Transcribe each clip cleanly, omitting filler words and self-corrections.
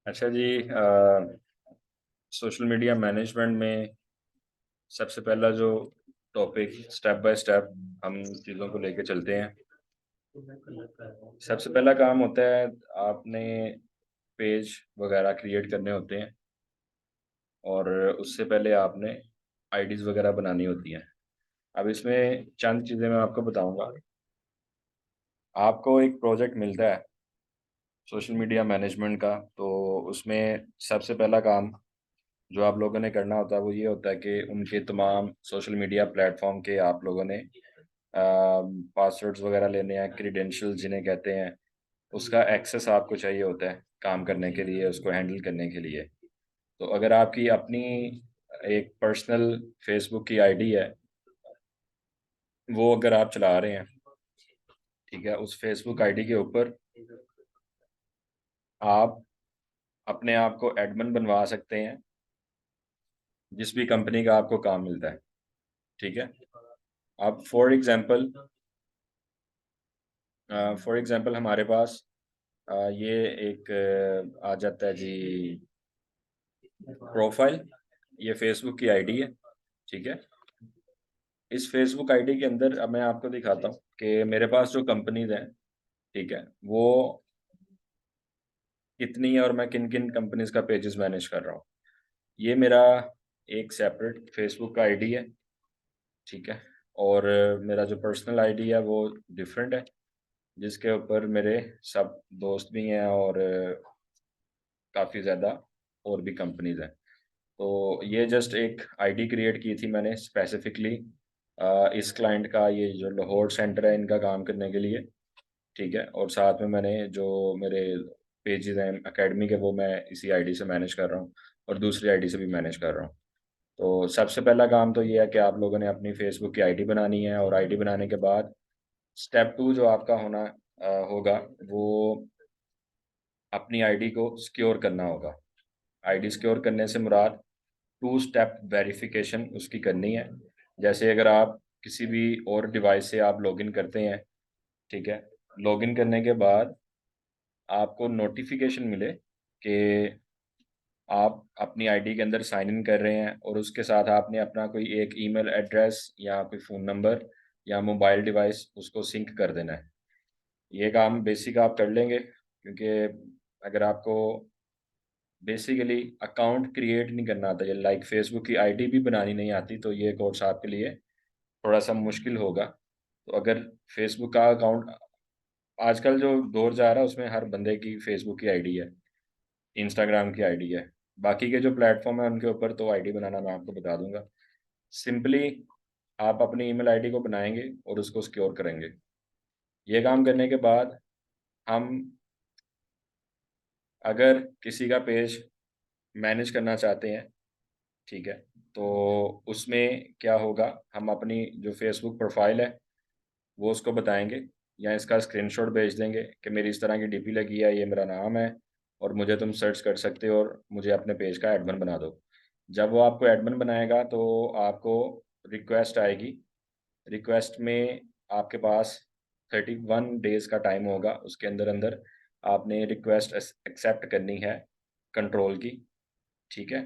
अच्छा जी। Social media management में सबसे पहला जो टॉपिक स्टेप बाय स्टेप हम चीज़ों को लेके चलते हैं। सबसे पहला काम होता है आपने पेज वगैरह क्रिएट करने होते हैं और उससे पहले आपने आईडीज़ वगैरह बनानी होती हैं। अब इसमें चंद चीज़ें मैं आपको बताऊंगा। आपको एक प्रोजेक्ट मिलता है सोशल मीडिया मैनेजमेंट का, तो उसमें सबसे पहला काम जो आप लोगों ने करना होता है वो ये होता है कि उनके तमाम सोशल मीडिया प्लेटफॉर्म के आप लोगों ने पासवर्ड्स वगैरह लेने हैं, क्रीडेंशियल्स जिन्हें कहते हैं, उसका एक्सेस आपको चाहिए होता है काम करने के लिए, उसको हैंडल करने के लिए। तो अगर आपकी अपनी एक पर्सनल फेसबुक की आईडी है, वो अगर आप चला रहे हैं, ठीक है, उस फेसबुक आईडी के ऊपर आप अपने आप को एडमिन बनवा सकते हैं जिस भी कंपनी का आपको काम मिलता है। ठीक है। अब फॉर एग्जांपल हमारे पास ये एक आ जाता है जी प्रोफाइल। ये फेसबुक की आईडी है। ठीक है। इस फेसबुक आईडी के अंदर अब मैं आपको दिखाता हूँ कि मेरे पास जो कंपनीज हैं, ठीक है, वो कितनी है और मैं किन किन कंपनीज का पेजेस मैनेज कर रहा हूँ। ये मेरा एक सेपरेट फेसबुक का आईडी है। ठीक है। और मेरा जो पर्सनल आईडी है वो डिफरेंट है, जिसके ऊपर मेरे सब दोस्त भी हैं और काफ़ी ज़्यादा और भी कंपनीज हैं। तो ये जस्ट एक आईडी क्रिएट की थी मैंने स्पेसिफिकली इस क्लाइंट का, ये जो लाहौर सेंटर है इनका काम करने के लिए। ठीक है। और साथ में मैंने जो मेरे पेजेस हैं एकेडमी के, वो मैं इसी आईडी से मैनेज कर रहा हूँ और दूसरी आईडी से भी मैनेज कर रहा हूँ। तो सबसे पहला काम तो ये है कि आप लोगों ने अपनी फेसबुक की आईडी बनानी है, और आईडी बनाने के बाद स्टेप टू जो आपका होगा, वो अपनी आईडी को सिक्योर करना होगा। आईडी सिक्योर करने से मुराद टू स्टेप वेरिफिकेशन उसकी करनी है। जैसे अगर आप किसी भी और डिवाइस से आप लॉगिन करते हैं, ठीक है, लॉगिन करने के बाद आपको नोटिफिकेशन मिले कि आप अपनी आईडी के अंदर साइन इन कर रहे हैं, और उसके साथ आपने अपना कोई एक ईमेल एड्रेस या कोई फ़ोन नंबर या मोबाइल डिवाइस उसको सिंक कर देना है। ये काम बेसिक आप कर लेंगे, क्योंकि अगर आपको बेसिकली अकाउंट क्रिएट नहीं करना आता, लाइक फेसबुक की आईडी भी बनानी नहीं आती, तो ये कोर्स आपके लिए थोड़ा सा मुश्किल होगा। तो अगर फेसबुक का अकाउंट, आजकल जो दौर जा रहा है उसमें हर बंदे की फेसबुक की आईडी है, इंस्टाग्राम की आईडी है, बाकी के जो प्लेटफॉर्म है उनके ऊपर तो आईडी बनाना मैं आपको बता दूंगा। सिंपली आप अपनी ईमेल आईडी को बनाएंगे और उसको सिक्योर करेंगे। ये काम करने के बाद हम अगर किसी का पेज मैनेज करना चाहते हैं, ठीक है, तो उसमें क्या होगा, हम अपनी जो फेसबुक प्रोफाइल है वो उसको बताएंगे, या इसका स्क्रीनशॉट भेज देंगे कि मेरी इस तरह की डीपी लगी है, ये मेरा नाम है और मुझे तुम सर्च कर सकते हो और मुझे अपने पेज का एडमिन बना दो। जब वो आपको एडमिन बनाएगा तो आपको रिक्वेस्ट आएगी। रिक्वेस्ट में आपके पास 31 डेज का टाइम होगा, उसके अंदर अंदर आपने रिक्वेस्ट एक्सेप्ट करनी है कंट्रोल की। ठीक है।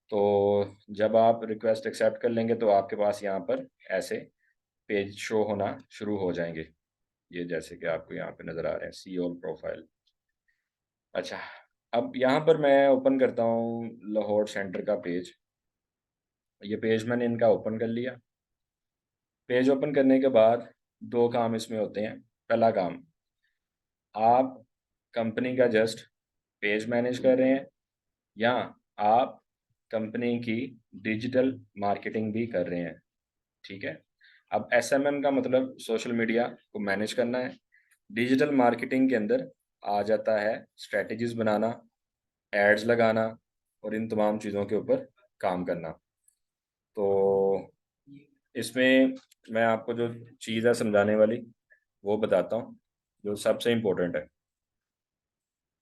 तो जब आप रिक्वेस्ट एक्सेप्ट कर लेंगे तो आपके पास यहाँ पर ऐसे पेज शो होना शुरू हो जाएंगे, ये जैसे कि आपको यहाँ पे नज़र आ रहे हैं, सी ऑल प्रोफाइल। अच्छा, अब यहाँ पर मैं ओपन करता हूँ लाहौर सेंटर का पेज। ये पेज मैंने इनका ओपन कर लिया। पेज ओपन करने के बाद दो काम इसमें होते हैं। पहला काम, आप कंपनी का जस्ट पेज मैनेज कर रहे हैं, या आप कंपनी की डिजिटल मार्केटिंग भी कर रहे हैं। ठीक है। अब एसएमएम का मतलब सोशल मीडिया को मैनेज करना है। डिजिटल मार्केटिंग के अंदर आ जाता है स्ट्रेटजीज बनाना, एड्स लगाना और इन तमाम चीज़ों के ऊपर काम करना। तो इसमें मैं आपको जो चीज़ है समझाने वाली वो बताता हूँ, जो सबसे इम्पोर्टेंट है।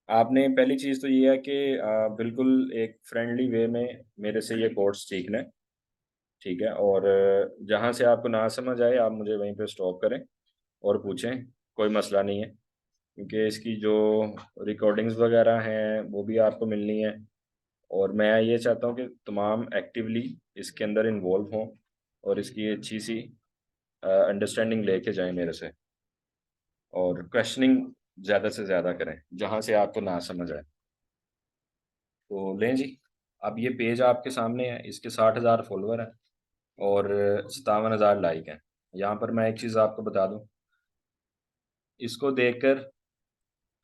आपने पहली चीज़ तो ये है कि बिल्कुल एक फ्रेंडली वे में मेरे से ये कोर्स सीखना है। ठीक है। और जहाँ से आपको ना समझ आए आप मुझे वहीं पे स्टॉप करें और पूछें, कोई मसला नहीं है। क्योंकि इसकी जो रिकॉर्डिंग्स वगैरह हैं वो भी आपको मिलनी है, और मैं ये चाहता हूँ कि तमाम एक्टिवली इसके अंदर इन्वॉल्व हों और इसकी अच्छी सी अंडरस्टैंडिंग लेके जाएं मेरे से, और क्वेश्चनिंग ज़्यादा से ज़्यादा करें जहाँ से आपको ना समझ आए। तो लें जी, अब ये पेज आपके सामने है, इसके 60,000 फॉलोअर हैं और 57,000 लाइक हैं। यहाँ पर मैं एक चीज़ आपको बता दूँ, इसको देखकर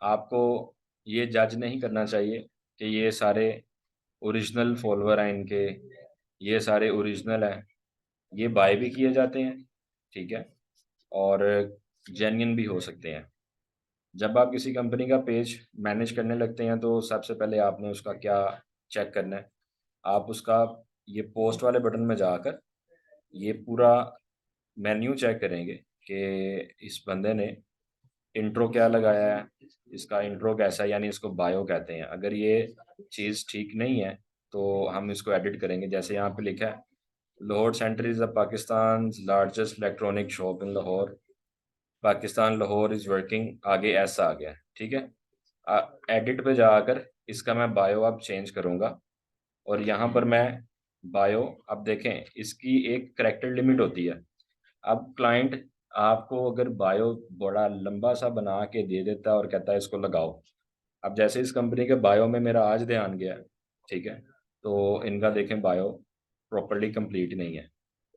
आपको ये जज नहीं करना चाहिए कि ये सारे ओरिजिनल फॉलोअर हैं इनके, ये सारे ओरिजिनल हैं। ये बाय भी किए जाते हैं, ठीक है, और जेन्युइन भी हो सकते हैं। जब आप किसी कंपनी का पेज मैनेज करने लगते हैं तो सबसे पहले आपने उसका क्या चेक करना है, आप उसका ये पोस्ट वाले बटन में जाकर ये पूरा मेन्यू चेक करेंगे कि इस बंदे ने इंट्रो क्या लगाया है, इसका इंट्रो कैसा है, यानी इसको बायो कहते हैं। अगर ये चीज़ ठीक नहीं है तो हम इसको एडिट करेंगे। जैसे यहाँ पे लिखा है, Lahore centre is the Pakistan largest electronic shop in Lahore, Pakistan Lahore is working, आगे ऐसा आ गया, ठीक है। एडिट पे जाकर इसका मैं बायो अब चेंज करूँगा, और यहाँ पर मैं बायो, अब देखें इसकी एक करेक्टर लिमिट होती है। अब क्लाइंट आपको अगर बायो बड़ा लंबा सा बना के दे देता है और कहता है इसको लगाओ, अब जैसे इस कंपनी के बायो में मेरा आज ध्यान गया, ठीक है, तो इनका देखें बायो प्रॉपरली कंप्लीट नहीं है।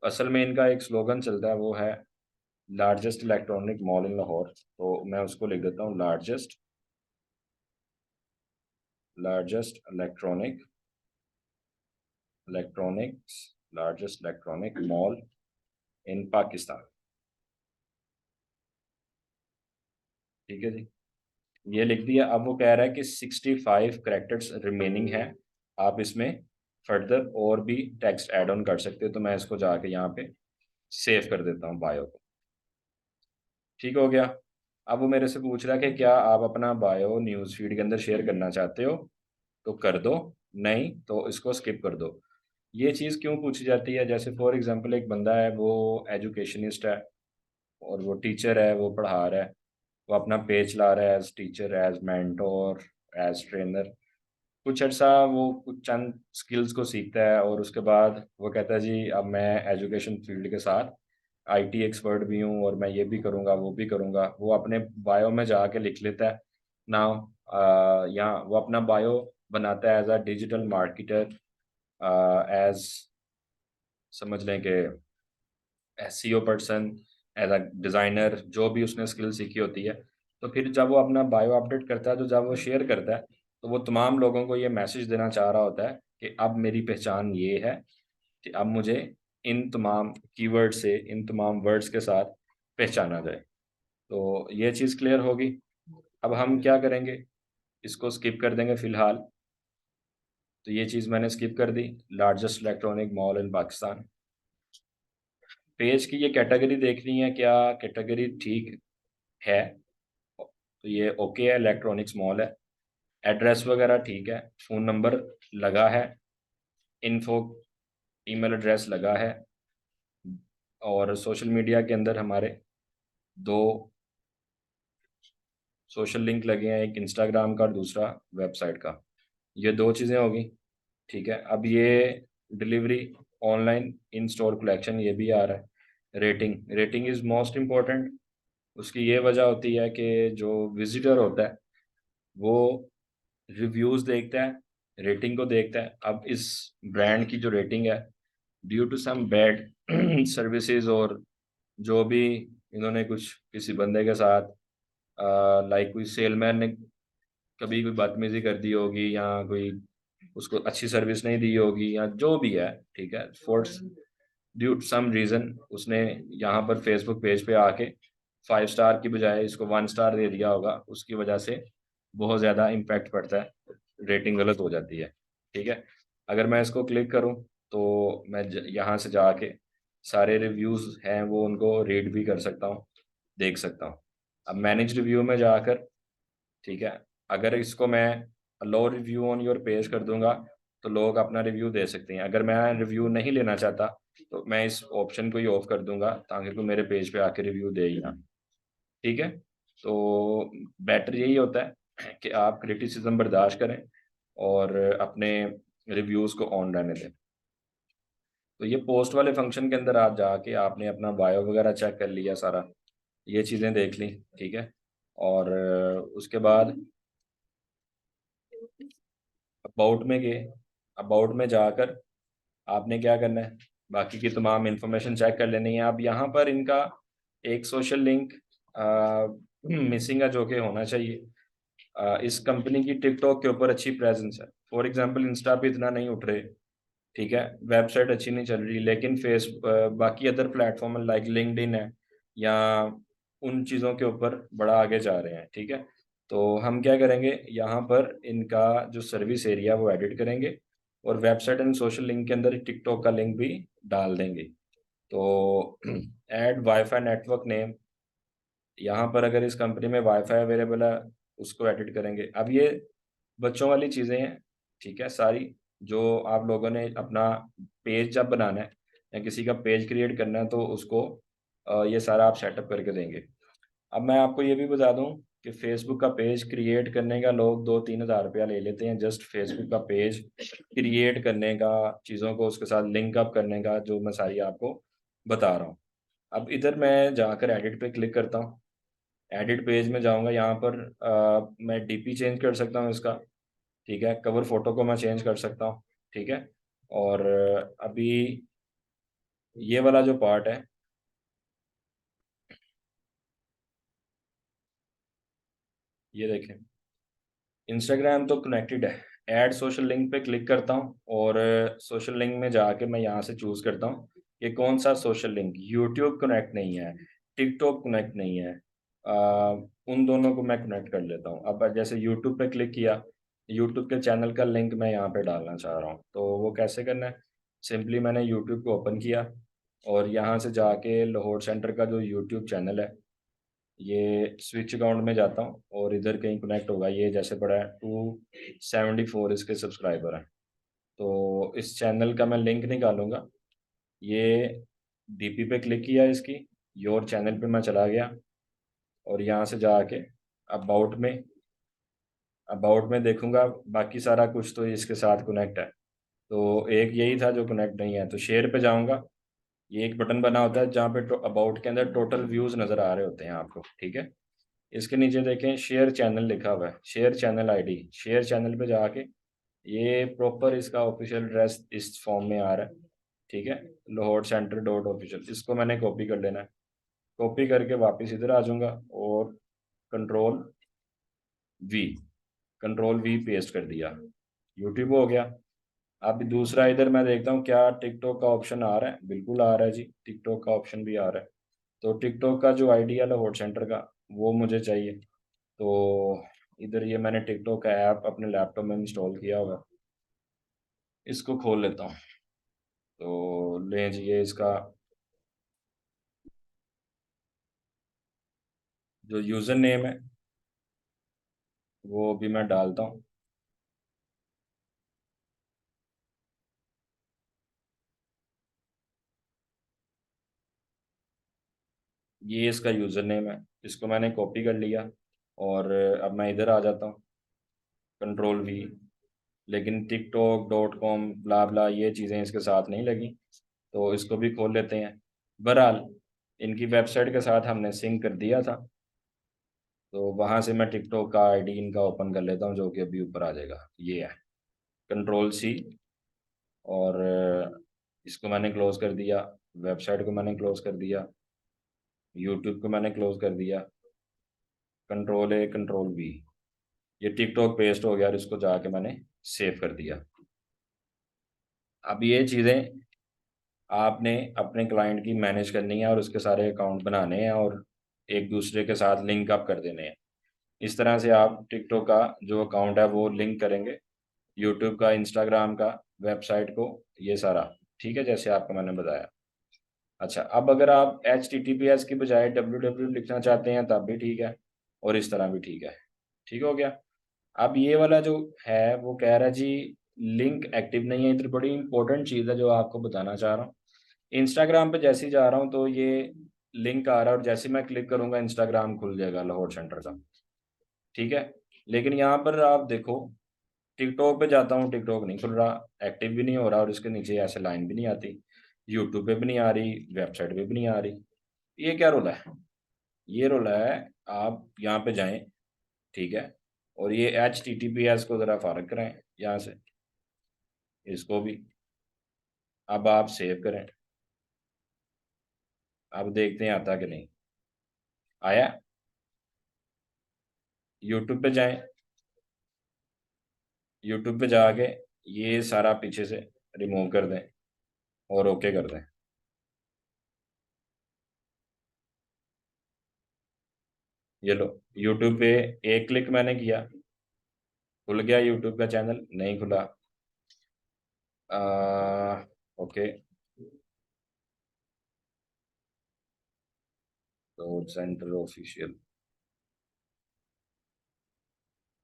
असल में इनका एक स्लोगन चलता है, वो है लार्जेस्ट इलेक्ट्रॉनिक मॉल इन लाहौर, तो मैं उसको लिख देता हूँ, largest electronics largest electronic mall in Pakistan, ठीक है जी। ये लिख दिया। अब वो कह रहा है कि 65 कैरेक्टर्स रिमेनिंग है, आप इसमें फर्दर और भी टेक्स्ट ऐड ऑन कर सकते हो, तो मैं इसको जाके यहाँ पे सेव कर देता हूँ बायो को। ठीक हो गया। अब वो मेरे से पूछ रहा है कि क्या आप अपना बायो न्यूज़ फीड के अंदर शेयर करना चाहते हो, तो कर दो, नहीं तो इसको स्किप कर दो। ये चीज़ क्यों पूछी जाती है, जैसे फॉर एग्जांपल एक बंदा है, वो एजुकेशनिस्ट है और वो टीचर है, वो पढ़ा रहा है, वो अपना पेज ला रहा है as teacher, as mentor, as trainer. कुछ अर्सा वो कुछ चंद स्किल्स को सीखता है और उसके बाद वो कहता है जी अब मैं एजुकेशन फील्ड के साथ आईटी एक्सपर्ट भी हूँ और मैं ये भी करूँगा वो भी करूँगा। वो अपने बायो में जाके लिख लेता है ना, यहाँ वो अपना बायो बनाता है as a digital marketer, as समझ लें कि SEO person, as a designer, जो भी उसने स्किल सीखी होती है। तो फिर जब वो अपना बायो अपडेट करता है, तो जब वो शेयर करता है, तो वो तमाम लोगों को ये मैसेज देना चाह रहा होता है कि अब मेरी पहचान ये है कि अब मुझे इन तमाम कीवर्ड से, इन तमाम वर्ड्स के साथ पहचाना जाए। तो ये चीज़ क्लियर होगी। अब हम क्या करेंगे, इसको स्किप कर देंगे फ़िलहाल। तो ये चीज़ मैंने स्किप कर दी, largest electronic mall in Pakistan. Page की ये कैटेगरी देखनी है, क्या कैटेगरी ठीक है, तो ये ओके है, इलेक्ट्रॉनिक्स मॉल है। एड्रेस वगैरह ठीक है, फ़ोन नंबर लगा है, इन्फो ईमेल एड्रेस लगा है, और सोशल मीडिया के अंदर हमारे दो सोशल लिंक लगे हैं, एक इंस्टाग्राम का और दूसरा वेबसाइट का। ये दो चीज़ें होगी, ठीक है। अब ये डिलीवरी, ऑनलाइन, इन स्टोर कलेक्शन, ये भी आ रहा है। Rating is most important. उसकी ये वजह होती है कि जो विजिटर होता है वो रिव्यूज़ देखता है, रेटिंग को देखता है। अब इस ब्रांड की जो रेटिंग है, due to some bad services, और जो भी इन्होंने कुछ किसी बंदे के साथ लाइक कोई सेलमैन ने कभी कोई बदतमीजी कर दी होगी, या कोई उसको अच्छी सर्विस नहीं दी होगी, या जो भी है, ठीक है, फोर्स ड्यू सम रीज़न उसने यहाँ पर फेसबुक पेज पे आके 5 स्टार की बजाय इसको 1 स्टार दे दिया होगा, उसकी वजह से बहुत ज़्यादा इम्पैक्ट पड़ता है, रेटिंग गलत हो जाती है, ठीक है। अगर मैं इसको क्लिक करूँ तो मैं यहाँ से जाके सारे रिव्यूज़ हैं वो उनको रीड भी कर सकता हूँ, देख सकता हूँ। अब मैनेज रिव्यू में जाकर, ठीक है, अगर इसको मैं लो रिव्यू ऑन योर पेज कर दूंगा तो लोग अपना रिव्यू दे सकते हैं। अगर मैं रिव्यू नहीं लेना चाहता तो मैं इस ऑप्शन को ही ऑफ कर दूंगा ताकि कोई मेरे पेज पे आके रिव्यू दे ही ना, ठीक है। तो बेटर यही होता है कि आप क्रिटिसिज्म बर्दाश्त करें और अपने रिव्यूज़ को ऑन रहने दें। तो ये पोस्ट वाले फंक्शन के अंदर आप जाके आपने अपना बायो वगैरह चेक कर लिया सारा, ये चीज़ें देख ली, ठीक है। और उसके बाद अबाउट में गए, अबाउट में जाकर आपने क्या करना है, बाकी की तमाम इंफॉर्मेशन चेक कर लेनी है। अब यहाँ पर इनका एक सोशल लिंक मिसिंग है जो कि होना चाहिए। इस कंपनी की टिकटॉक के ऊपर अच्छी प्रेजेंस है, फॉर एग्जांपल इंस्टा पे इतना नहीं उठ रहे, ठीक है, वेबसाइट अच्छी नहीं चल रही, लेकिन बाकी अदर प्लेटफॉर्म लाइक लिंक्डइन है या उन चीज़ों के ऊपर बड़ा आगे जा रहे हैं, ठीक है। तो हम क्या करेंगे, यहाँ पर इनका जो सर्विस एरिया वो एडिट करेंगे और वेबसाइट एंड सोशल लिंक के अंदर टिकटॉक का लिंक भी डाल देंगे। तो ऐड वाईफाई नेटवर्क नेम, यहाँ पर अगर इस कंपनी में वाईफाई अवेलेबल है उसको एडिट करेंगे। अब ये बच्चों वाली चीज़ें हैं, ठीक है, सारी जो आप लोगों ने अपना पेज जब बनाना है या किसी का पेज क्रिएट करना है तो उसको ये सारा आप सेटअप करके देंगे। अब मैं आपको ये भी बता दूं कि फेसबुक का पेज क्रिएट करने का लोग 2-3 हज़ार रुपया ले लेते हैं, जस्ट फेसबुक का पेज क्रिएट करने का, चीज़ों को उसके साथ लिंक अप करने का, जो मैं सारी आपको बता रहा हूँ। अब इधर मैं जाकर एडिट पे क्लिक करता हूँ, एडिट पेज में जाऊँगा, यहाँ पर मैं डीपी चेंज कर सकता हूँ इसका, ठीक है, कवर फोटो को मैं चेंज कर सकता हूँ, ठीक है। और अभी ये वाला जो पार्ट है, ये देखें, इंस्टाग्राम तो कनेक्टेड है, ऐड सोशल लिंक पे क्लिक करता हूँ और सोशल लिंक में जाके मैं यहाँ से चूज़ करता हूँ कि कौन सा सोशल लिंक, यूट्यूब कनेक्ट नहीं है, टिकटॉक कनेक्ट नहीं है, उन दोनों को मैं कनेक्ट कर लेता हूँ। अब जैसे यूट्यूब पे क्लिक किया, यूट्यूब के चैनल का लिंक मैं यहाँ पे डालना चाह रहा हूँ, तो वो कैसे करना है, सिंपली मैंने यूट्यूब को ओपन किया और यहाँ से जाके लाहौर सेंटर का जो यूट्यूब चैनल है, ये स्विच अकाउंट में जाता हूँ और इधर कहीं कनेक्ट होगा, ये जैसे पड़ा है 274 इसके सब्सक्राइबर हैं, तो इस चैनल का मैं लिंक निकालूंगा। ये डीपी पे क्लिक किया इसकी, योर चैनल पे मैं चला गया और यहाँ से जाके अबाउट में देखूंगा, बाकी सारा कुछ तो इसके साथ कनेक्ट है, तो एक यही था जो कनेक्ट नहीं है, तो शेयर पे जाऊंगा। ये एक बटन बना होता है जहाँ पे अबाउट के अंदर टोटल व्यूज़ नज़र आ रहे होते हैं आपको, ठीक है। इसके नीचे देखें शेयर चैनल लिखा हुआ है, share channel ID, share channel पे जाके ये प्रॉपर इसका ऑफिशियल एड्रेस इस फॉर्म में आ रहा है, ठीक है, लाहौर सेंटर डॉट ऑफिशियल, इसको मैंने कॉपी कर लेना है। कॉपी करके वापस इधर आ जाऊंगा और control we, control we paste कर दिया, यूट्यूब हो गया। अब दूसरा इधर मैं देखता हूँ क्या टिकटॉक का ऑप्शन आ रहा है, बिल्कुल आ रहा है जी, टिकटॉक का ऑप्शन भी आ रहा है। तो टिकटॉक का जो आईडी है लाहौर सेंटर का वो मुझे चाहिए, तो इधर ये मैंने टिकटॉक का ऐप अपने लैपटॉप में इंस्टॉल किया हुआ है, इसको खोल लेता हूँ। तो लें जी, ये इसका जो यूज़र नेम है वो भी मैं डालता हूँ। ये इसका यूज़र नेम है, इसको मैंने कॉपी कर लिया और अब मैं इधर आ जाता हूँ, कंट्रोल वी, लेकिन tiktok.com ब्ला ब्ला ये चीज़ें इसके साथ नहीं लगी, तो इसको भी खोल लेते हैं। बहरहाल इनकी वेबसाइट के साथ हमने सिंक कर दिया था, तो वहाँ से मैं टिकटॉक का आईडी इनका ओपन कर लेता हूँ जो कि अभी ऊपर आ जाएगा, ये है, कंट्रोल सी, और इसको मैंने क्लोज कर दिया, वेबसाइट को मैंने क्लोज कर दिया, यूट्यूब को मैंने क्लोज कर दिया, कंट्रोल ए कंट्रोल बी, ये टिकटॉक पेस्ट हो गया और इसको जाके मैंने सेव कर दिया। अब ये चीज़ें आपने अपने क्लाइंट की मैनेज करनी है और उसके सारे अकाउंट बनाने हैं और एक दूसरे के साथ लिंक अप कर देने हैं। इस तरह से आप टिकटॉक का जो अकाउंट है वो लिंक करेंगे, यूट्यूब का, इंस्टाग्राम का, वेबसाइट को, ये सारा, ठीक है, जैसे आपको मैंने बताया। अच्छा, अब अगर आप HTTPS की बजाय www लिखना चाहते हैं तब भी ठीक है और इस तरह भी ठीक है, ठीक हो गया। अब ये वाला जो है वो कह रहा है जी लिंक एक्टिव नहीं है, इधर बड़ी इंपॉर्टेंट चीज़ है जो आपको बताना चाह रहा हूँ। इंस्टाग्राम पे जैसे ही जा रहा हूँ तो ये लिंक आ रहा है और जैसे ही मैं क्लिक करूँगा इंस्टाग्राम खुल जाएगा लाहौर सेंटर का, ठीक है। लेकिन यहाँ पर आप देखो, टिकटॉक पे जाता हूँ, टिकटॉक नहीं खुल रहा, एक्टिव भी नहीं हो रहा, और इसके नीचे ऐसे लाइन भी नहीं आती, यूट्यूब पे भी नहीं आ रही, वेबसाइट पे भी नहीं आ रही। ये क्या रोला है? ये रोला है, आप यहाँ पे जाएं, ठीक है, और ये HTTPS को ज़रा फारग करें यहाँ से, इसको भी अब आप सेव करें। अब देखते हैं आता कि नहीं आया। यूट्यूब पे जाएं, यूट्यूब पे जाके ये सारा पीछे से रिमूव कर दें और ओके कर दें। ये लो, यूट्यूब पे एक क्लिक मैंने किया, खुल गया यूट्यूब का चैनल, नहीं खुला। ओके, तो सेंटर ऑफिशियल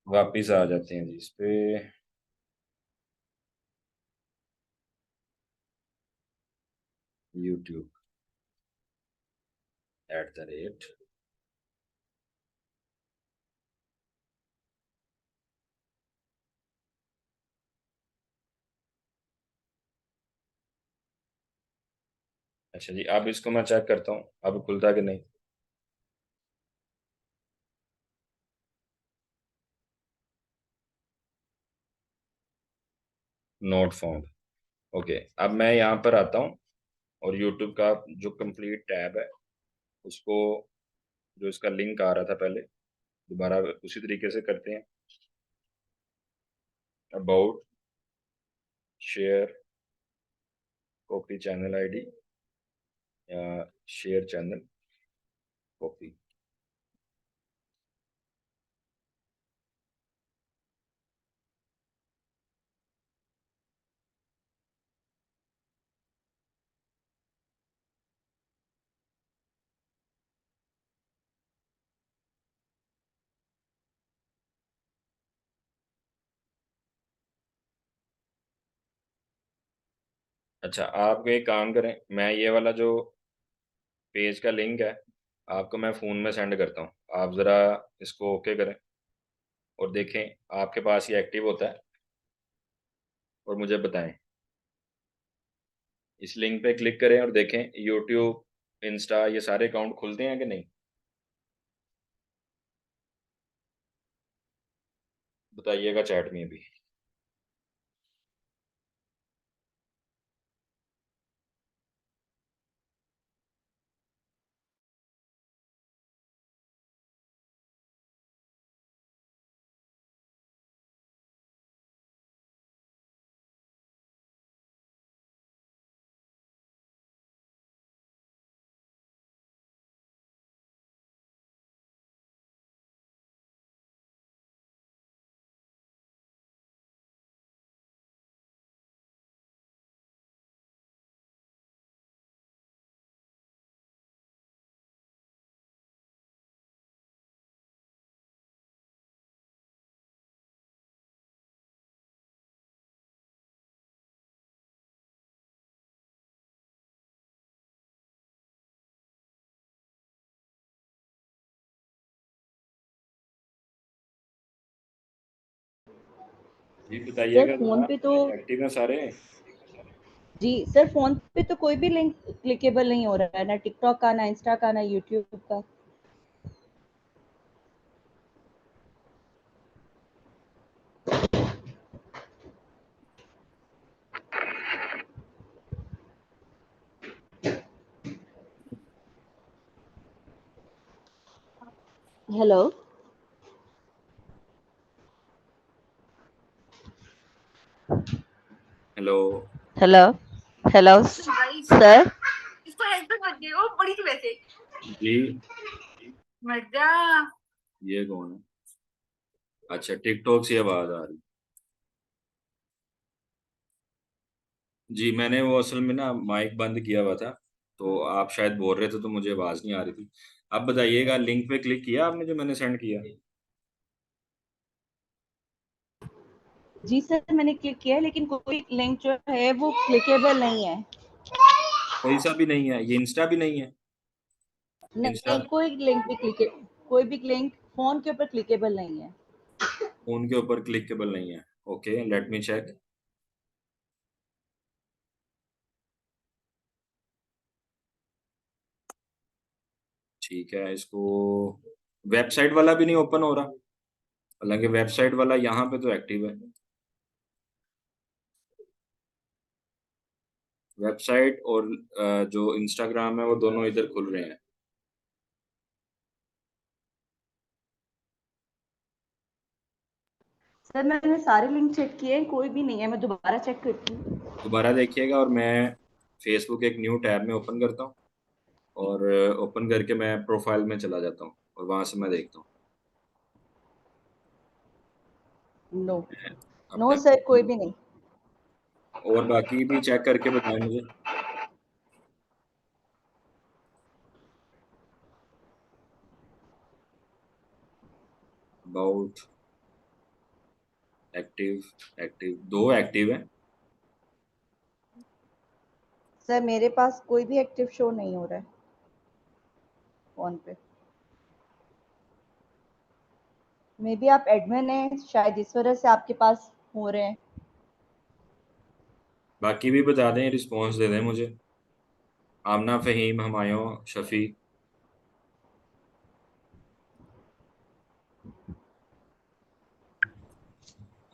वापिस आ जाते हैं जी इस पे। यूट्यूब @ अच्छा जी, अब इसको मैं चेक करता हूँ अब खुलता कि नहीं। Not found. ओके, अब मैं यहाँ पर आता हूँ और यूट्यूब का जो कंप्लीट टैब है उसको, जो इसका लिंक आ रहा था पहले, दोबारा उसी तरीके से करते हैं। About, share, copy channel ID, या शेयर चैनल, कॉपी। अच्छा, आप एक काम करें, मैं ये वाला जो पेज का लिंक है आपको मैं फ़ोन में सेंड करता हूँ, आप ज़रा इसको ओके करें और देखें आपके पास ये एक्टिव होता है, और मुझे बताएं। इस लिंक पे क्लिक करें और देखें यूट्यूब, इंस्टा, ये सारे अकाउंट खुलते हैं कि नहीं, बताइएगा चैट में भी। जी सर बताइएगा फोन ज़रा, पे तो एक्टिव हैं सारे? जी सर फोन पे तो कोई भी लिंक क्लिकेबल नहीं हो रहा है, ना टिकटॉक का, ना इंस्टा का, ना यूट्यूब का। Hello hello. Hello hello sir. इसको हेल्प मत दे, वो बड़ी थी वैसे। जी, मत जा। ये कौन है? अच्छा, टिकटॉक से आवाज़ आ रही। जी, मैंने वो असल में ना माइक बंद किया हुआ था, तो आप शायद बोल रहे थे तो मुझे आवाज़ नहीं आ रही थी। अब बताइएगा, लिंक पे क्लिक किया आपने जो मैंने सेंड किया? जी सर मैंने क्लिक किया है, लेकिन कोई लिंक जो है वो क्लिकेबल नहीं है। कोई सा भी नहीं है? ये इंस्टा भी नहीं है? इंस्टा, नहीं, कोई लिंक भी क्लिक, कोई भी लिंक फोन के ऊपर क्लिकेबल नहीं है। फोन के ऊपर क्लिकेबल नहीं है। Okay, let me check. ठीक है, इसको वेबसाइट वाला भी नहीं ओपन हो रहा, हालांकि वेबसाइट वाला यहाँ पे तो एक्टिव है। वेबसाइट और जो इंस्टाग्राम है वो दोनों इधर खुल रहे हैं। सर मैंने सारे लिंक चेक किए हैं, कोई भी नहीं है, मैं दोबारा चेक करती हूँ। दोबारा देखिएगा, और मैं फेसबुक एक न्यू टैब में ओपन करता हूँ, और ओपन करके मैं प्रोफाइल में चला जाता हूँ और वहां से मैं देखता हूँ। नो, अब नो तक सर कोई भी नहीं। और बाकी भी चेक करके बताएं मुझे। अबाउट, एक्टिव, एक्टिव, दो एक्टिव है। सर मेरे पास कोई भी एक्टिव शो नहीं हो रहा है फोन पे। मे बी आप एडमिन हैं, शायद इस वजह से आपके पास हो रहे हैं। बाकी भी बता दें, रिस्पॉन्स दे दें मुझे। आमना, फहीम, हमायूं, शफी।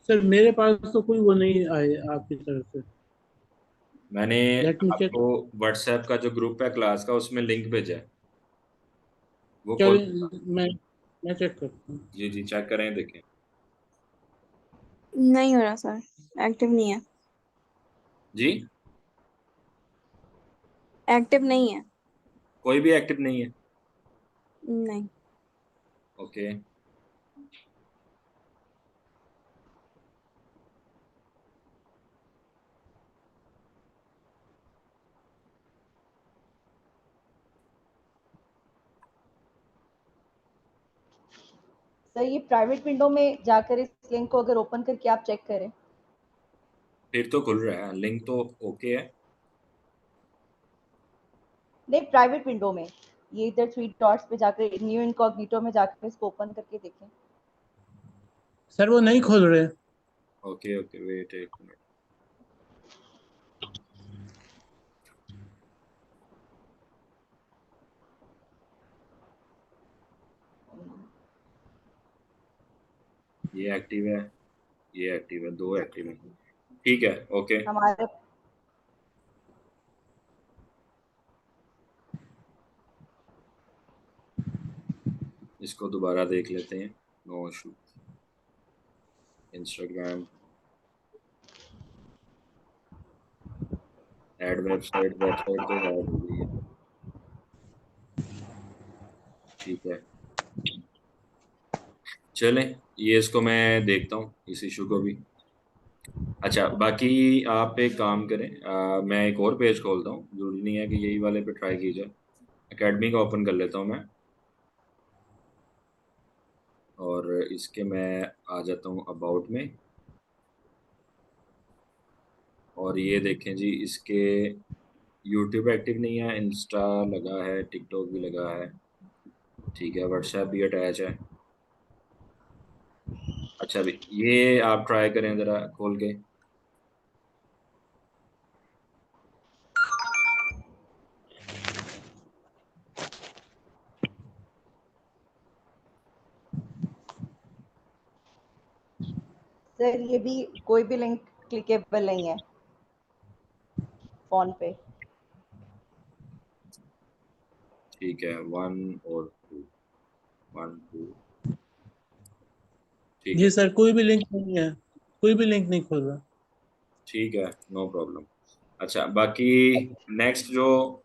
सर मेरे पास तो कोई वो नहीं आए आपकी तरफ से। मैंने लेट मी चेक। आपको व्हाट्सएप का जो ग्रुप है क्लास का, उसमें लिंक भेजा है, वो खोल। चलिए मैं चेक करता हूँ। जी जी, चेक करें, देखें। नहीं हो रहा सर, एक्टिव नहीं है। जी, एक्टिव नहीं है। कोई भी एक्टिव नहीं है। नहीं। ओके। सर ये प्राइवेट विंडो में जाकर इस लिंक को अगर ओपन करके आप चेक करें। फिर तो खुल रहा है, लिंक तो ओके है। नहीं, प्राइवेट विंडो में, ये इधर थ्री डॉट्स पे जाकर न्यू इनकॉग्निटो में जाकर इसको ओपन करके देखें। सर वो नहीं खोल रहे। ओके ओके, वेट एक मिनट। ये एक्टिव है, ये एक्टिव है, दो एक्टिव है। ठीक है, ओके। हमारे इसको दोबारा देख लेते हैं। No issue. Instagram, add website, website तो ऐड हो गई है। ठीक है, चलें, ये इसको मैं देखता हूँ, इस इशू को भी। अच्छा, बाकी आप एक काम करें, मैं एक और पेज खोलता हूँ, जरूरी नहीं है कि यही वाले पे ट्राई कीजिए। एकेडमी का ओपन कर लेता हूँ मैं, और इसके मैं आ जाता हूँ अबाउट में। और ये देखें जी, इसके यूट्यूब एक्टिव नहीं है, इंस्टा लगा है, टिकटॉक भी लगा है। ठीक है, व्हाट्सएप भी अटैच है। अच्छा, अभी ये आप ट्राई करें ज़रा खोल के। सर ये भी कोई भी लिंक क्लिकेबल नहीं है फोन पे। ठीक है, वन और टू, वन टू। ठीक है, जी सर कोई भी लिंक नहीं है, कोई भी लिंक नहीं खुल रहा। ठीक है, नो प्रॉब्लम। अच्छा, बाकी नेक्स्ट जो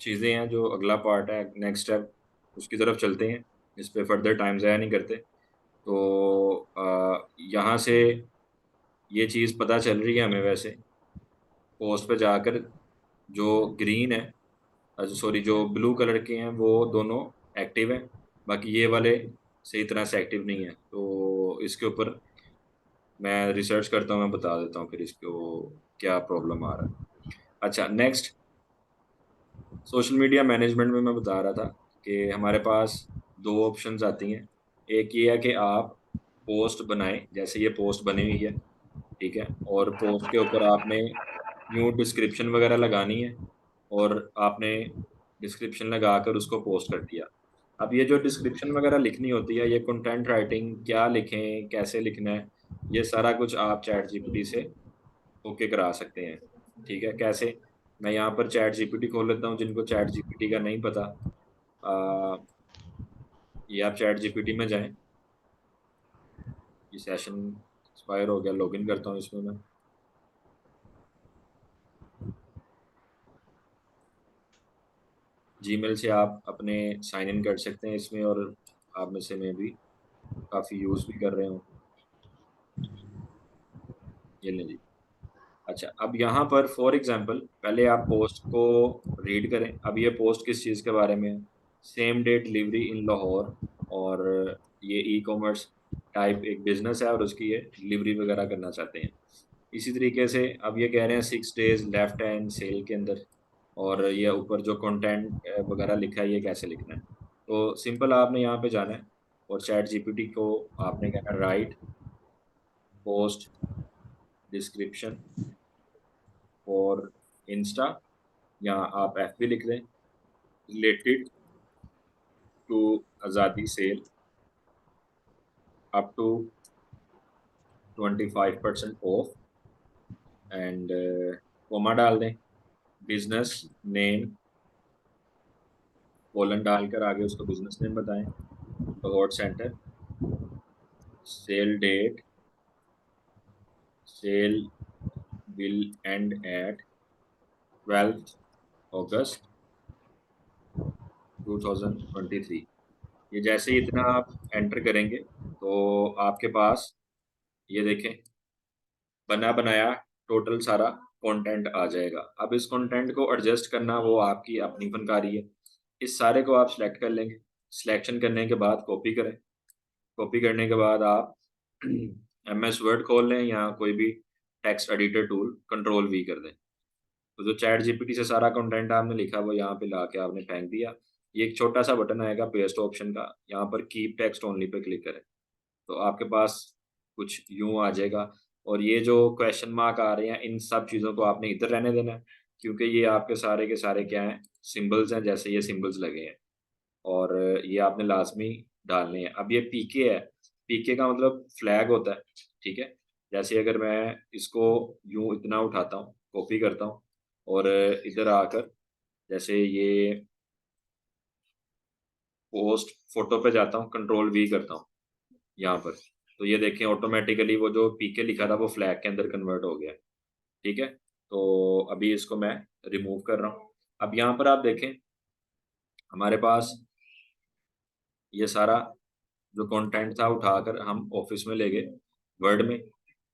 चीज़ें हैं, जो अगला पार्ट है, नेक्स्ट स्टेप, उसकी तरफ चलते हैं। इस पे फर्दर टाइम ज़ाया नहीं करते। तो यहाँ से ये चीज़ पता चल रही है हमें, वैसे पोस्ट पे जाकर, जो ग्रीन है, अच्छा सॉरी, जो ब्लू कलर के हैं वो दोनों एक्टिव हैं, बाकी ये वाले सही तरह से एक्टिव नहीं है। तो इसके ऊपर मैं रिसर्च करता हूँ, मैं बता देता हूँ फिर इसको क्या प्रॉब्लम आ रहा है। अच्छा, नेक्स्ट सोशल मीडिया मैनेजमेंट में मैं बता रहा था कि हमारे पास दो ऑप्शंस आती हैं। एक ये है कि आप पोस्ट बनाएं, जैसे ये पोस्ट बनी हुई है, ठीक है, और पोस्ट के ऊपर आपने न्यू डिस्क्रिप्शन वगैरह लगानी है और आपने डिस्क्रिप्शन लगा कर उसको पोस्ट कर दिया। अब ये जो डिस्क्रिप्शन वगैरह लिखनी होती है, ये कंटेंट राइटिंग क्या लिखें, कैसे लिखना है, ये सारा कुछ आप चैट जीपीटी से ओके करा सकते हैं। ठीक है, कैसे? मैं यहाँ पर चैट जीपीटी खोल लेता हूँ, जिनको चैट जीपीटी का नहीं पता, ये आप चैट जीपीटी में जाएं। ये सेशन एक्सपायर हो गया, लॉगिन करता हूँ इसमें मैं। जीमेल से आप अपने साइन इन कर सकते हैं इसमें, और आप में से मैं भी काफ़ी यूज़ भी कर रहे हूँ। ये लें जी। अच्छा, अब यहाँ पर फॉर एग्जांपल पहले आप पोस्ट को रीड करें। अब ये पोस्ट किस चीज़ के बारे में है? सेम डे डिलीवरी इन लाहौर, और ये ई कॉमर्स टाइप एक बिजनेस है और उसकी ये डिलीवरी वगैरह करना चाहते हैं। इसी तरीके से अब ये कह रहे हैं 6 डेज लेफ्ट है इन सेल के अंदर, और ये ऊपर जो कंटेंट वगैरह लिखा है ये कैसे लिखना है। तो सिंपल आपने यहाँ पे जाना है और चैट जीपीटी को आपने कहना है write post description for insta, या आप एफ लिख दें, related to Azadi sale up to 25% off, and comma डाल दें, बिजनेस नेम कोलन डालकर आगे उसको बिजनेस नेम बताएं, Lahore centre, sale date, sale will end at 12 August 2023। ये जैसे ही इतना आप एंटर करेंगे तो आपके पास ये देखें बना बनाया टोटल सारा कंटेंट आ जाएगा। अब इस कंटेंट को एडजस्ट करना वो आपकी अपनी फनकारी है। इस सारे को आप सिलेक्ट कर लेंगे। सिलेक्शन करने के बाद कॉपी करें। कॉपी करने के बाद आप MS वर्ड खोल लें या कोई भी text editor tool, control V कर दें। तो जो चैट जीपीटी से सारा कंटेंट आपने लिखा वो यहाँ पे ला के आपने फेंक दिया। ये एक छोटा सा बटन आएगा पेस्ट ऑप्शन का, यहाँ पर keep text only pay click करें तो आपके पास कुछ यूं आ जाएगा। और ये जो क्वेश्चन मार्क आ रहे हैं इन सब चीज़ों को आपने इधर रहने देना है, क्योंकि ये आपके सारे के सारे क्या हैं, सिंबल्स हैं, जैसे ये सिंबल्स लगे हैं, और ये आपने लाजमी डालने हैं। अब ये पीके है, पीके का मतलब फ्लैग होता है, ठीक है। जैसे अगर मैं इसको यूं इतना उठाता हूँ, कॉपी करता हूँ और इधर आकर जैसे ये पोस्ट फोटो पे जाता हूँ, कंट्रोल V करता हूँ यहाँ पर, तो ये देखें ऑटोमेटिकली वो जो पीके लिखा था वो फ्लैग के अंदर कन्वर्ट हो गया। ठीक है, तो अभी इसको मैं रिमूव कर रहा हूँ। अब यहाँ पर आप देखें हमारे पास ये सारा जो कंटेंट था उठाकर हम ऑफिस में ले गए वर्ड में,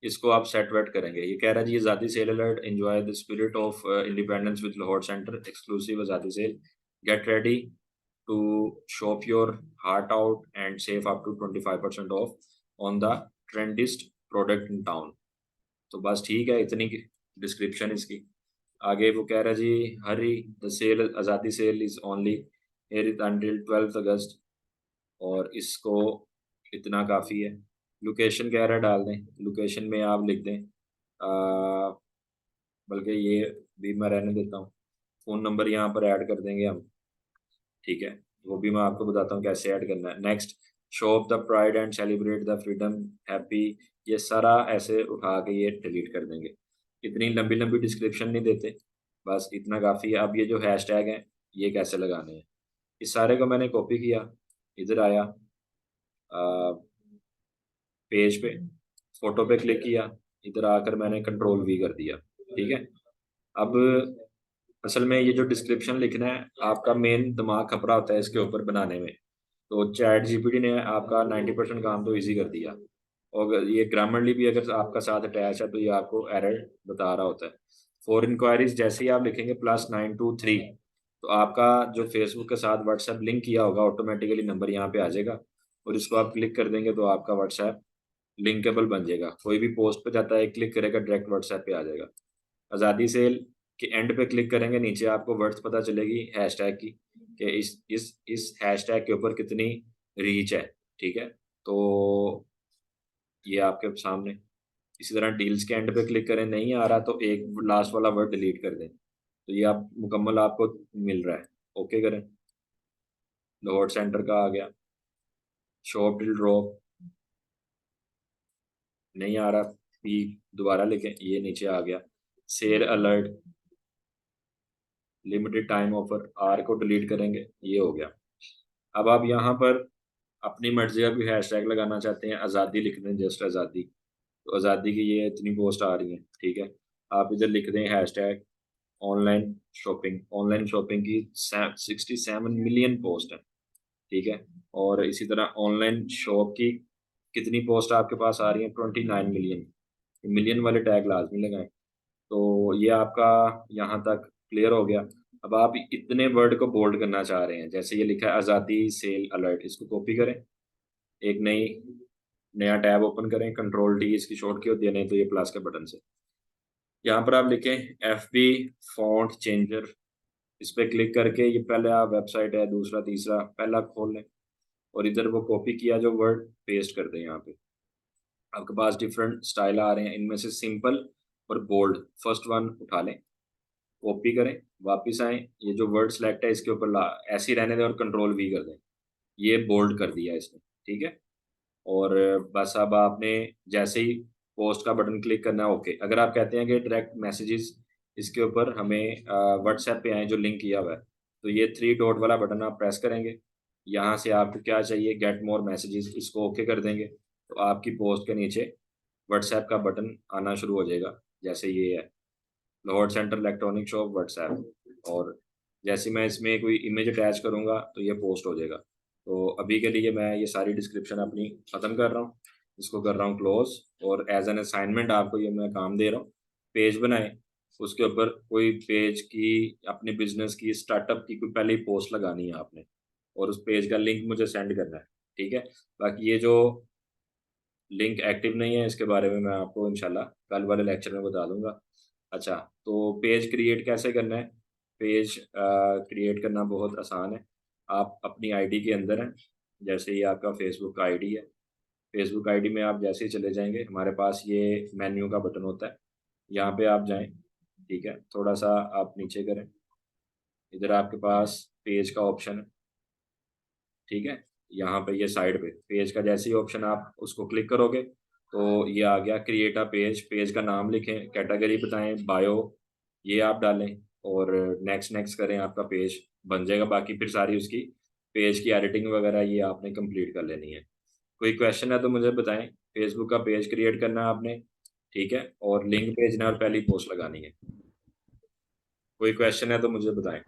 इसको आप सेट वेट करेंगे। ये कह रहा है जी आज़ादी sale alert, enjoy the spirit of independence with Lahore centre, exclusive आज़ादी sale, get ready to shop your heart out and save up to 25% off on the trendiest product in town. तो बस ठीक है, इतनी डिस्क्रिप्शन इसकी। आगे वो कह रहा है जी hurry the sale Azadi sale is only here until 12 August, और इसको इतना काफ़ी है। लोकेशन कह रहा है डाल दें, लोकेशन में आप लिख दें, बल्कि ये भी मैं रहने देता हूँ, फ़ोन नंबर यहाँ पर ऐड कर देंगे हम, ठीक है, वो भी मैं आपको बताता हूँ कैसे ऐड करना है। Next, show off the pride and celebrate the freedom happy, ये सारा ऐसे उठा के ये डिलीट कर देंगे। इतनी लंबी लंबी डिस्क्रिप्शन नहीं देते, बस इतना काफ़ी है। अब ये जो हैशटैग हैं ये कैसे लगाने हैं, इस सारे को मैंने कॉपी किया, इधर आया पेज पे, फोटो पे क्लिक किया, इधर आकर मैंने कंट्रोल V कर दिया। ठीक है, अब असल में ये जो डिस्क्रिप्शन लिखना है आपका मेन दिमाग खपरा होता है इसके ऊपर बनाने में, तो चैट जीपीटी ने आपका 90% काम तो इजी कर दिया। और ये ग्रामरली भी अगर आपका साथ अटैच है तो ये आपको एरर बता रहा होता है। फॉर इंक्वायरीज जैसे ही आप लिखेंगे +923, तो आपका जो फेसबुक के साथ व्हाट्सएप लिंक किया होगा ऑटोमेटिकली नंबर यहाँ पे आ जाएगा, और इसको आप क्लिक कर देंगे तो आपका व्हाट्सएप लिंकेबल बन जाएगा। कोई भी पोस्ट पे जाता है क्लिक करेगा डायरेक्ट व्हाट्सएप पे आ जाएगा। आज़ादी सेल के एंड पे क्लिक करेंगे, नीचे आपको वर्ड्स पता चलेगी हैशटैग की, कि इस हैशटैग के ऊपर कितनी रीच है, ठीक है। तो ये आपके सामने, इसी तरह डील्स के एंड पे क्लिक करें, नहीं आ रहा तो एक लास्ट वाला वर्ड डिलीट कर दें, तो ये आप मुकम्मल आपको मिल रहा है। ओके करें, लाहौर सेंटर का आ गया। शॉप टिल ड्रॉप नहीं आ रहा, पी दोबारा लिखें, ये नीचे आ गया। Sale alert, limited time offer, R को डिलीट करेंगे, ये हो गया। अब आप यहाँ पर अपनी मर्जी का भी हैशटैग लगाना चाहते हैं, आज़ादी लिख दें, जस्ट आज़ादी, तो आज़ादी की ये इतनी पोस्ट आ रही है, ठीक है। आप इधर लिख दें hashtag online shopping, online shopping की 67 मिलियन पोस्ट है, ठीक है। और इसी तरह ऑनलाइन शॉप की कितनी पोस्ट आपके पास आ रही है, 29 मिलियन। मिलियन वाले टैग लाजमी लगाएं। तो ये आपका यहाँ तक क्लियर हो गया। अब आप इतने वर्ड को बोल्ड करना चाह रहे हैं, जैसे ये लिखा है आज़ादी सेल अलर्ट, इसको कॉपी करें, एक नया टैब ओपन करें, कंट्रोल टी इसकी शॉर्ट की होती है, नहीं तो ये प्लस के बटन से यहाँ पर आप लिखें FB फॉन्ट चेंजर, इस पर क्लिक करके ये पहले आप वेबसाइट है, दूसरा तीसरा पहला खोल लें और इधर वो कॉपी किया जो वर्ड पेस्ट कर दें। यहाँ पे आपके पास डिफरेंट स्टाइल आ रहे हैं, इनमें से सिंपल और बोल्ड फर्स्ट वन उठा लें, कॉपी करें, वापस आए, ये जो वर्ड सेलेक्ट है इसके ऊपर ऐसे ही रहने दें और कंट्रोल V कर दें, ये बोल्ड कर दिया इसने, ठीक है। और बस अब आपने जैसे ही पोस्ट का बटन क्लिक करना है, ओके। अगर आप कहते हैं कि डायरेक्ट मैसेजेस इसके ऊपर हमें व्हाट्सएप पे आए जो लिंक किया हुआ है, तो ये 3 डॉट वाला बटन आप प्रेस करेंगे, यहाँ से आपको क्या चाहिए, गेट मोर मैसेजेस, इसको ओके कर देंगे, तो आपकी पोस्ट के नीचे व्हाट्सएप का बटन आना शुरू हो जाएगा, जैसे ये है Lahore centre electronic shop WhatsApp. और जैसे मैं इसमें कोई इमेज अटैच करूँगा तो ये पोस्ट हो जाएगा। तो अभी के लिए मैं ये सारी डिस्क्रिप्शन अपनी ख़त्म कर रहा हूँ, इसको कर रहा हूँ क्लोज, और एज एन असाइनमेंट आपको ये मैं काम दे रहा हूँ, पेज बनाएं, उसके ऊपर कोई पेज की अपने बिजनेस की स्टार्टअप की कोई पहले ही पोस्ट लगानी है आपने, और उस पेज का लिंक मुझे सेंड करना है, ठीक है। बाकी ये जो लिंक एक्टिव नहीं है इसके बारे में मैं आपको इंशाल्लाह कल वाले लेक्चर में बता दूंगा। अच्छा, तो पेज क्रिएट कैसे करना है, पेज क्रिएट करना बहुत आसान है। आप अपनी आईडी के अंदर हैं, जैसे ये आपका फेसबुक का आईडी है, फेसबुक आईडी में आप जैसे ही चले जाएंगे हमारे पास ये मेन्यू का बटन होता है, यहाँ पे आप जाएं, ठीक है। थोड़ा सा आप नीचे करें, इधर आपके पास पेज का ऑप्शन है, ठीक है। यहाँ पे ये साइड पे पेज का जैसे ही ऑप्शन आप उसको क्लिक करोगे तो ये आ गया क्रिएट अ पेज, पेज का नाम लिखें, कैटेगरी बताएं, बायो ये आप डालें, और नेक्स्ट नेक्स्ट करें, आपका पेज बन जाएगा। बाकी फिर सारी उसकी पेज की एडिटिंग वगैरह ये आपने कंप्लीट कर लेनी है। कोई क्वेश्चन है तो मुझे बताएं। फेसबुक का पेज क्रिएट करना है आपने, ठीक है, और लिंक भेजना और पहली पोस्ट लगानी है। कोई क्वेश्चन है तो मुझे बताएं।